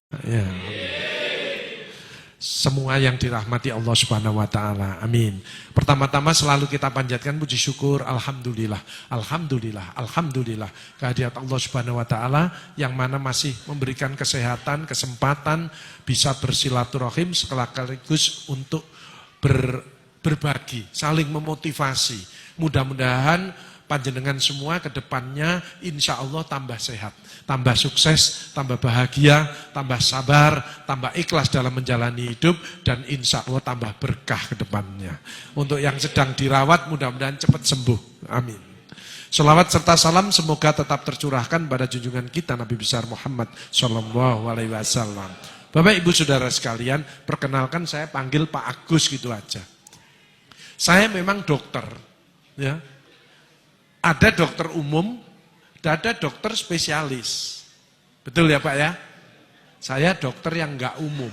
Ya. Semua yang dirahmati Allah Subhanahu wa taala. Amin. Pertama-tama selalu kita panjatkan puji syukur, alhamdulillah, alhamdulillah, alhamdulillah kehadirat Allah Subhanahu wa taala yang mana masih memberikan kesehatan, kesempatan bisa bersilaturahim sekaligus untuk berbagi, saling memotivasi. Mudah-mudahan panjenengan semua ke depannya insya Allah tambah sehat, tambah sukses, tambah bahagia, tambah sabar, tambah ikhlas dalam menjalani hidup, dan insya Allah tambah berkah ke depannya. Untuk yang sedang dirawat mudah-mudahan cepat sembuh. Amin. Shalawat serta salam semoga tetap tercurahkan pada junjungan kita Nabi besar Muhammad SAW. Bapak Ibu Saudara sekalian, perkenalkan saya panggil Pak Agus gitu aja. Saya memang dokter, ya. Ada dokter umum, ada dokter spesialis. Betul ya Pak ya? Saya dokter yang enggak umum.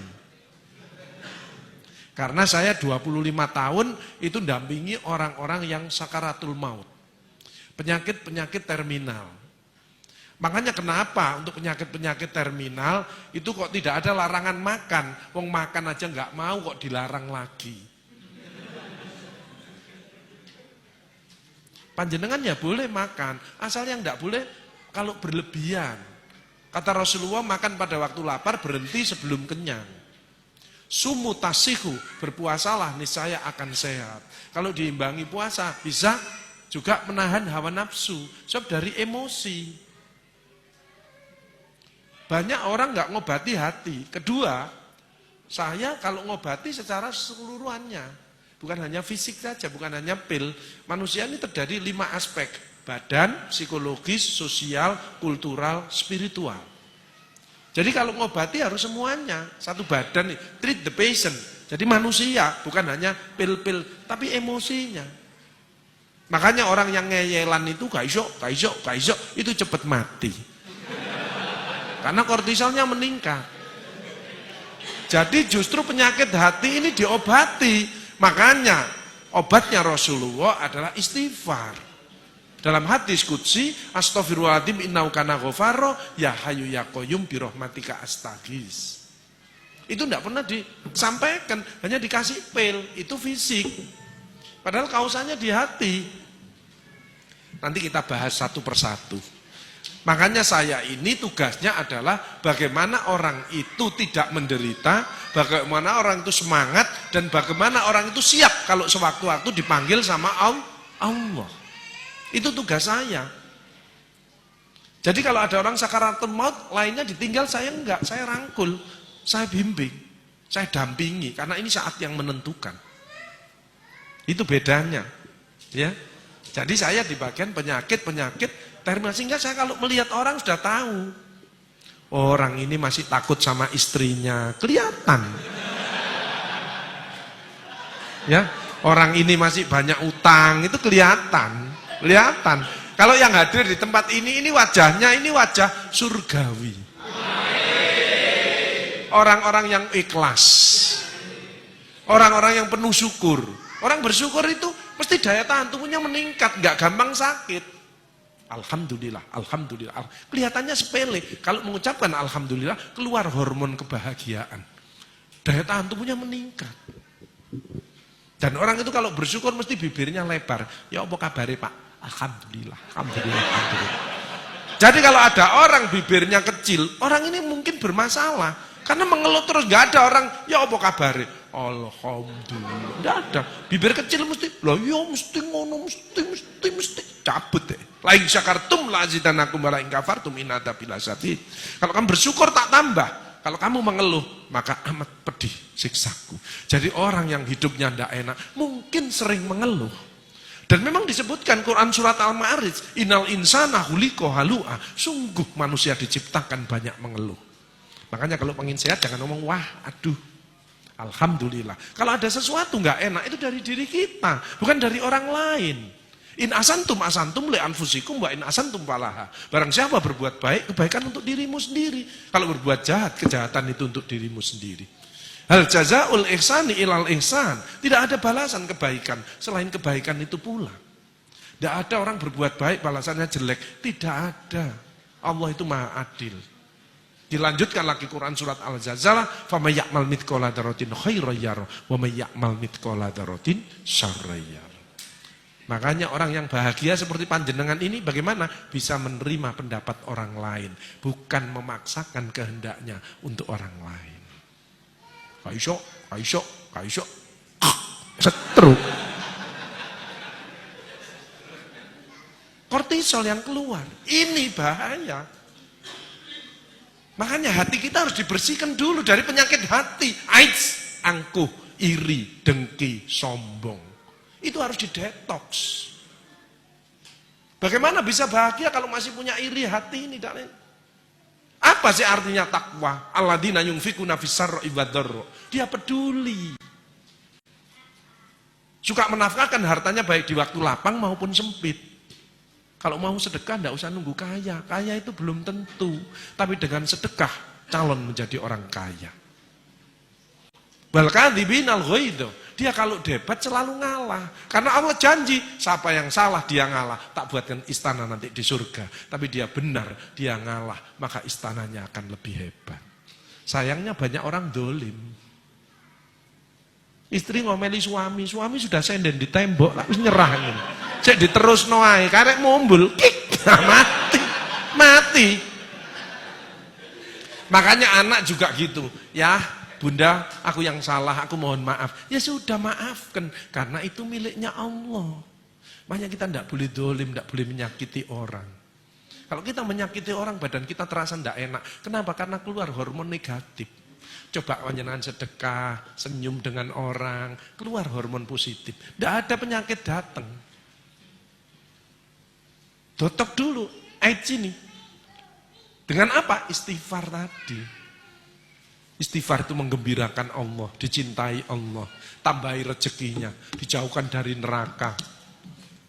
Karena saya 25 tahun itu dampingi orang-orang yang sakaratul maut. Penyakit-penyakit terminal. Makanya kenapa untuk penyakit-penyakit terminal itu kok tidak ada larangan makan. Wong makan aja enggak mau kok dilarang lagi. Panjenengan ya boleh makan, asal yang enggak boleh kalau berlebihan. Kata Rasulullah, makan pada waktu lapar, berhenti sebelum kenyang. Sumu tasihu, berpuasalah niscaya akan sehat. Kalau diimbangi puasa, bisa juga menahan hawa nafsu, sebab dari emosi. Banyak orang enggak ngobati hati. Kedua, saya kalau ngobati secara keseluruhannya. Bukan hanya fisik saja, bukan hanya pil. Manusia ini terjadi 5 aspek. Badan, psikologis, sosial, kultural, spiritual. Jadi kalau ngobati harus semuanya. Satu badan, treat the patient. Jadi manusia, bukan hanya pil-pil, tapi emosinya. Makanya orang yang ngeyelan itu gak iso, itu cepat mati. Karena kortisolnya meningkat. Jadi justru penyakit hati ini diobati. Makanya obatnya Rasulullah adalah istighfar. Dalam hadis qudsi, astaghfirullahaladzim innahu kana ghaffaro ya hayyu ya qayyum bi rahmatika astaghis. Itu enggak pernah disampaikan, hanya dikasih pil, itu fisik. Padahal kausanya di hati. Nanti kita bahas satu persatu. Makanya saya ini tugasnya adalah bagaimana orang itu tidak menderita, bagaimana orang itu semangat, dan bagaimana orang itu siap kalau sewaktu-waktu dipanggil sama Allah. Itu tugas saya. Jadi kalau ada orang sakaratul maut, lainnya ditinggal, saya enggak, saya rangkul, saya bimbing, saya dampingi, karena ini saat yang menentukan. Itu bedanya. Ya. Jadi saya di bagian penyakit terminal, sehingga saya kalau melihat orang sudah tahu. Orang ini masih takut sama istrinya, kelihatan. Ya, orang ini masih banyak utang, itu kelihatan. Kalau yang hadir di tempat ini wajahnya ini wajah surgawi. Orang-orang yang ikhlas. Orang-orang yang penuh syukur. Orang bersyukur itu mesti daya tahan tubuhnya meningkat, nggak gampang sakit. Alhamdulillah, alhamdulillah. Kelihatannya sepele. Kalau mengucapkan alhamdulillah, keluar hormon kebahagiaan. Daya tahan tubuhnya meningkat. Dan orang itu kalau bersyukur mesti bibirnya lebar. Ya apa kabarnya Pak? Alhamdulillah, alhamdulillah, alhamdulillah. Jadi kalau ada orang bibirnya kecil, orang ini mungkin bermasalah. Karena mengeluh terus, nggak ada orang, ya apa kabarnya? Alhamdulillah. Nggak ada. Bibir kecil mesti, lah ya mesti ngono, mesti cabut deh. Lain syakartum la azidanakum wa la in kafartum inna adzabi lasyadid. Kalau kamu bersyukur tak tambah. Kalau kamu mengeluh, maka amat pedih siksaku. Jadi orang yang hidupnya tidak enak, mungkin sering mengeluh. Dan memang disebutkan Quran surat Al-Ma'arij, innal insana khuliqa halu'a. Sungguh manusia diciptakan banyak mengeluh. Makanya kalau pengen sehat jangan ngomong wah, aduh. Alhamdulillah. Kalau ada sesuatu nggak enak itu dari diri kita, bukan dari orang lain. In asantum li anfusikum wa in asantum falaha. Barang siapa berbuat baik, kebaikan untuk dirimu sendiri. Kalau berbuat jahat, kejahatan itu untuk dirimu sendiri. Hal jazaul ihsani ilal ihsan. Tidak ada balasan kebaikan selain kebaikan itu pula. Tidak ada orang berbuat baik balasannya jelek. Tidak ada. Allah itu maha adil. Dilanjutkan lagi Quran surat Al-Zalzalah, "Faman ya'mal mithqala dzarratin khairan yarah, wa may ya'mal mithqala dzarratin syarran yarah." Makanya orang yang bahagia seperti panjenengan ini bagaimana? Bisa menerima pendapat orang lain, bukan memaksakan kehendaknya untuk orang lain. Kaisok, setruk. Kortisol yang keluar, ini bahaya. Makanya hati kita harus dibersihkan dulu dari penyakit hati, AIDS, angkuh, iri, dengki, sombong. Itu harus didetox. Bagaimana bisa bahagia kalau masih punya iri hati ini? Apa sih artinya takwa? Alladzina yunfikuna fis-sarra'i wad-dharra. Dia peduli. Suka menafkahkan hartanya baik di waktu lapang maupun sempit. Kalau mau sedekah tidak usah nunggu kaya. Kaya itu belum tentu. Tapi dengan sedekah calon menjadi orang kaya. Wal kadzibinal ghaidz. Dia kalau debat selalu ngalah. Karena Allah janji, siapa yang salah dia ngalah. Tak buatkan istana nanti di surga. Tapi dia benar, dia ngalah. Maka istananya akan lebih hebat. Sayangnya banyak orang dolim. Istri ngomeli suami sudah senden di tembok, habis nyerah ini. Cek diterus noai, karek mumbul, kik, mati. Makanya anak juga gitu, ya. Bunda, aku yang salah, aku mohon maaf. Ya sudah, maafkan. Karena itu miliknya Allah. Makanya kita tidak boleh dolim, tidak boleh menyakiti orang. Kalau kita menyakiti orang, badan kita terasa tidak enak. Kenapa? Karena keluar hormon negatif. Coba panjenengan sedekah, senyum dengan orang, keluar hormon positif. Tidak ada penyakit datang. Dotok dulu, AIDS ini. Dengan apa? Istighfar tadi. Istighfar itu menggembirakan Allah, dicintai Allah, tambahi rezekinya, dijauhkan dari neraka.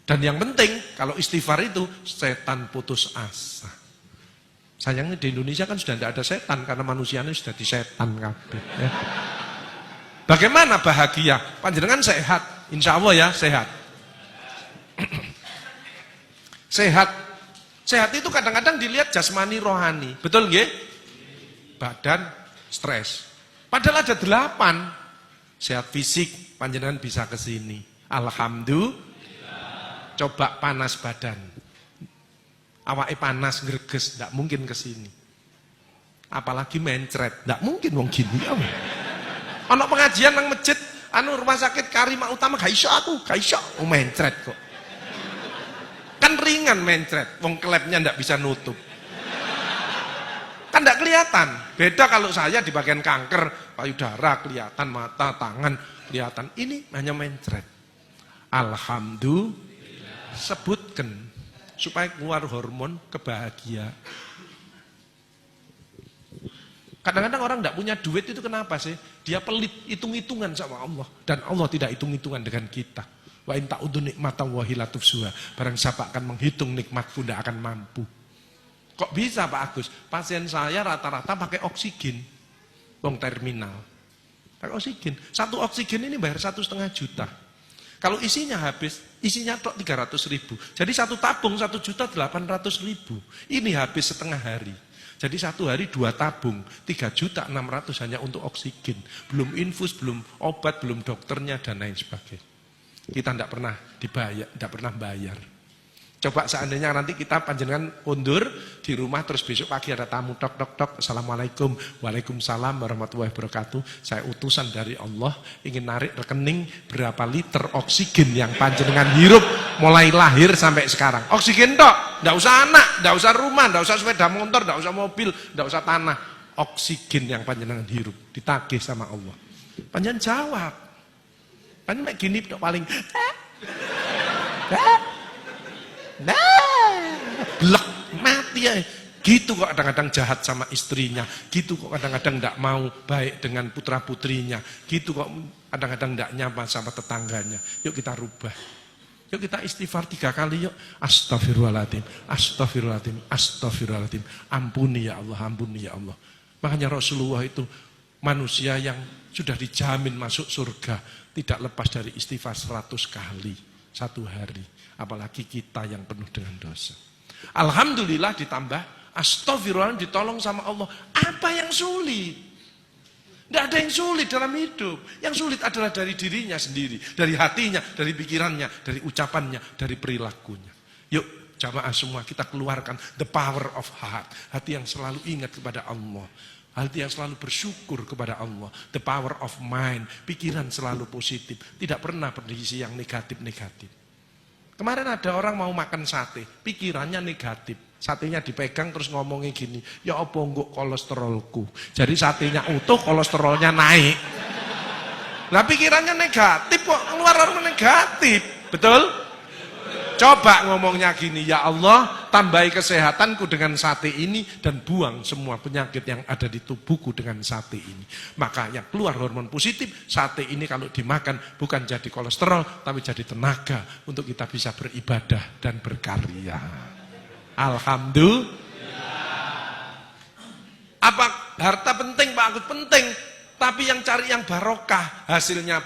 Dan yang penting, kalau istighfar itu, setan putus asa. Sayangnya di Indonesia kan sudah tidak ada setan, karena manusianya sudah disetan kabeh. Ya. Bagaimana bahagia? Panjenengan sehat, insya Allah ya sehat. Sehat. Sehat itu kadang-kadang dilihat jasmani rohani, betul nggih? Badan stres. Padahal ada 8. Sehat fisik, panjenengan bisa ke sini. Alhamdulillah. Coba panas badan. Awake panas greges, enggak mungkin ke sini. Apalagi mencret, enggak mungkin wong gini. Ana pengajian nang masjid, rumah sakit Karimah Utama gak iso aku, gak iso mencret kok. Kan ringan mencret, wong klepnya enggak bisa nutup. Kan tidak kelihatan. Beda kalau saya di bagian kanker, payudara kelihatan, mata, tangan kelihatan. Ini hanya mencret. Alhamdulillah. Sebutkan supaya keluar hormon kebahagiaan. Kadang-kadang orang tidak punya duit itu kenapa sih? Dia pelit, hitung-hitungan sama Allah. Dan Allah tidak hitung-hitungan dengan kita. Wa in ta'udu nikmatallahi la tuhsuha. Barang siapa akan menghitung nikmatku tidak akan mampu. Kok bisa Pak Agus? Pasien saya rata-rata pakai oksigen. Wong terminal. Pakai oksigen. Satu oksigen ini bayar 1,5 juta. Kalau isinya habis, isinya tok 300.000. Jadi satu tabung 1.800.000. Ini habis setengah hari. Jadi satu hari 2 tabung, 3.600.000 hanya untuk oksigen. Belum infus, belum obat, belum dokternya dan lain sebagainya. Kita tidak pernah dibayar, tidak pernah bayar. Coba seandainya nanti kita panjenengan undur di rumah terus besok pagi ada tamu tok. Assalamualaikum, waalaikumsalam warahmatullahi wabarakatuh. Saya utusan dari Allah ingin narik rekening berapa liter oksigen yang panjenengan hirup mulai lahir sampai sekarang. Oksigen tok, enggak usah anak, enggak usah rumah, enggak usah sepeda motor, enggak usah mobil, enggak usah tanah. Oksigen yang panjenengan hirup ditagih sama Allah. Panjenengan jawab. Panjenengan gini tok paling blek mati ya. Gitu kok kadang-kadang jahat sama istrinya, gitu kok kadang-kadang tidak mau baik dengan putra putrinya, gitu kok kadang-kadang tidak nyapa sama tetangganya. Yuk kita rubah, yuk kita istighfar 3 kali yuk. Astagfirullahaladzim, astagfirullahaladzim, astagfirullahaladzim. Ampuni ya Allah, ampuni ya Allah. Makanya Rasulullah itu manusia yang sudah dijamin masuk surga, tidak lepas dari istighfar 100 kali satu hari. Apalagi kita yang penuh dengan dosa. Alhamdulillah ditambah Astagfirullah ditolong sama Allah. Apa yang sulit? Tidak ada yang sulit dalam hidup. Yang sulit adalah dari dirinya sendiri, dari hatinya, dari pikirannya, dari ucapannya, dari perilakunya. Yuk jamaah semua kita keluarkan the power of heart. Hati yang selalu ingat kepada Allah. Hati yang selalu bersyukur kepada Allah. The power of mind. Pikiran selalu positif. Tidak pernah berisi yang negatif-negatif. Kemarin ada orang mau makan sate. Pikirannya negatif. Satenya dipegang terus ngomongnya gini. Ya apa enggak kolesterolku. Jadi satenya utuh kolesterolnya naik. Nah pikirannya negatif kok. Keluar orang negatif. Betul? Coba ngomongnya gini, ya Allah tambahi kesehatanku dengan sate ini dan buang semua penyakit yang ada di tubuhku dengan sate ini. Makanya keluar hormon positif, sate ini kalau dimakan bukan jadi kolesterol tapi jadi tenaga untuk kita bisa beribadah dan berkarya. Alhamdulillah. Apa harta penting Pak Agus? Penting, tapi yang cari yang barokah, hasilnya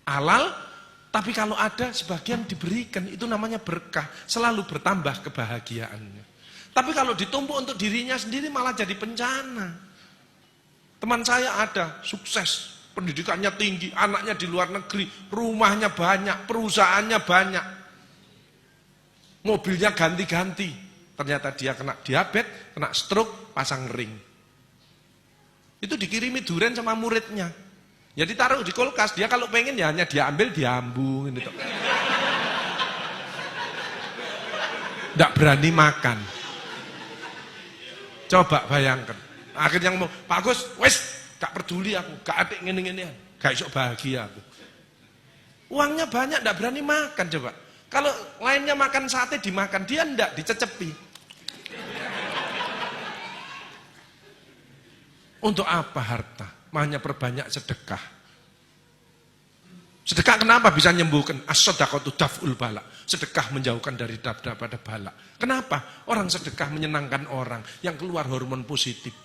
halal. Tapi kalau ada sebagian diberikan, itu namanya berkah. Selalu bertambah kebahagiaannya. Tapi kalau ditumpuk untuk dirinya sendiri malah jadi bencana. Teman saya ada, sukses. Pendidikannya tinggi, anaknya di luar negeri. Rumahnya banyak, perusahaannya banyak. Mobilnya ganti-ganti. Ternyata dia kena diabetes, kena stroke, pasang ring. Itu dikirimi durian sama muridnya. Ya ditaruh di kulkas, dia kalau pengen ya hanya dia ambil, diambung gitu. Nggak berani makan. Coba bayangkan. Akhirnya ngomong, Pak Agus, wes gak peduli aku, gak adik ngene-ngene, gak iso bahagia aku. Uangnya banyak, nggak berani makan coba. Kalau lainnya makan sate dimakan, dia ndak dicecepi. Untuk apa harta? Hanya perbanyak sedekah. Sedekah kenapa bisa menyembuhkan? As-shadaqatu daf'ul bala. Sedekah menjauhkan dari daripada bala. Kenapa? Orang sedekah menyenangkan orang yang keluar hormon positif.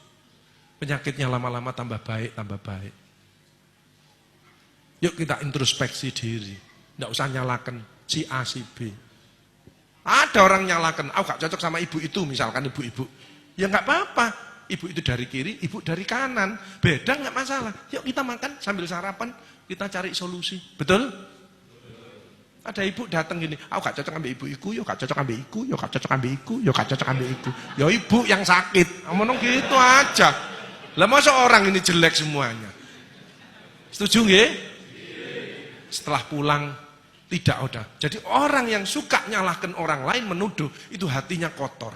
Penyakitnya lama-lama tambah baik, tambah baik. Yuk kita introspeksi diri. Tidak usah nyalakan si A, si B. Ada orang nyalakan, aku gak cocok sama ibu itu, misalkan ibu-ibu. Ya gak apa-apa. Ibu itu dari kiri, ibu dari kanan. Beda nggak masalah. Yuk kita makan sambil sarapan, kita cari solusi. Betul? Ada ibu datang gini, aku gak cocok ambil ibu-iku, yuk gak cocok ambil iku, yuk gak cocok ambil iku, yuk gak cocok ambil iku. Ya ibu yang sakit. Ngomong gitu aja. Lah masa orang ini jelek semuanya? Setuju nggih? Setelah pulang tidak udah. Jadi orang yang suka nyalahkan orang lain, menuduh, itu hatinya kotor.